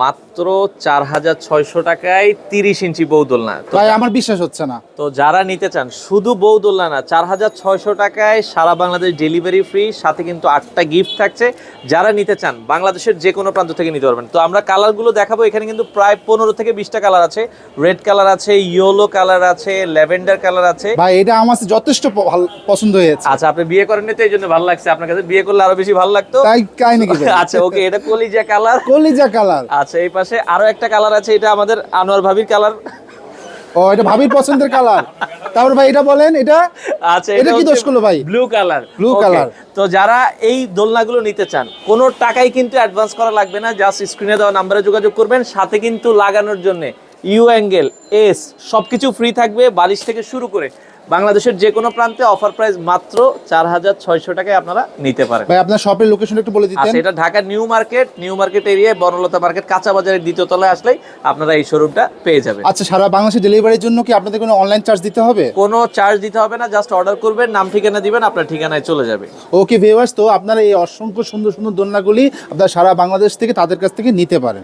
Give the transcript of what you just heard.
মাত্র 4600 টাকায় 30 ইঞ্চি বউ দোলনা। ভাই আমার বিশ্বাস হচ্ছে না। তো যারা নিতে চান শুধু বউ দোলনা না, 4600 টাকায় সারা বাংলাদেশ ডেলিভারি ফ্রি, সাথে কিন্তু 8টা গিফট থাকছে। যারা নিতে চান বাংলাদেশের যে কোনো প্রান্ত থেকে নিতে পারবেন। তো আমরা কালারগুলো দেখাবো, এখানে কিন্তু প্রায় 15 থেকে 20টা কালার আছে। রেড কালার আছে, ইয়েলো কালার আছে, ল্যাভেন্ডার কালার আছে। ভাই এটা আমার যথেষ্ট পছন্দ হয়েছে। আচ্ছা, আপনি বিয়ে করেননি তো এই জন্য ভালো লাগছে, আপনার কাছে বিয়ে করলে আরো বেশি ভালো লাগতো। তাই নাকি ভাই? আচ্ছা ওকে, এটা কলিজা কালার। কলিজা কালার। আচ্ছা, এই পাশে আরো একটা কালার আছে, এটা আমাদের আনোয়ার ভাবির কালার। ও এটা ভাবির পছন্দের কালার। তারপর ভাই এটা বলেন, এটা আচ্ছা এটা কি দোষ করলো ভাই? Blue colour. Blue colour. তো যারা এই দোলনাগুলো নিতে চান কোনো টাকাই কিন্তু অ্যাডভান্স করা লাগবে না, জাস্ট স্ক্রিনে দেওয়া নম্বরে যোগাযোগ করবেন। সাথে কিন্তু লাগানোর জন্য ইউ অ্যাঙ্গেল, এস সবকিছু ফ্রি থাকবে, বালিশ থেকে শুরু করে বাংলাদেশের যে কোনো প্রান্তে অফার প্রাইস মাত্র 4600 টাকায় আপনারা নিতে পারেন। ভাই আপনার শপের লোকেশনটা একটু বলে দিতেন। আচ্ছা, এটা ঢাকা নিউ মার্কেট এরিয়ায় বনলতা মার্কেট কাঁচা বাজারের দ্বিতীয় তলায় আসলেই আপনারা এই শোরুমটা পেয়ে যাবেন। আচ্ছা, সারা বাংলাদেশে ডেলিভারির জন্য কি আপনাদের কোনো অনলাইন চার্জ দিতে হবে? কোনো চার্জ দিতে হবে না, জাস্ট অর্ডার করবেন, নাম ঠিকানা দিবেন, আপনার ঠিকানায় চলে যাবে। ওকে ভিউয়ার্স, তো আপনারা এই অসংখ্য সুন্দর সুন্দর দোলনাগুলি আপনারা সারা বাংলাদেশ থেকে তাদের কাছ থেকে নিতে পারেন।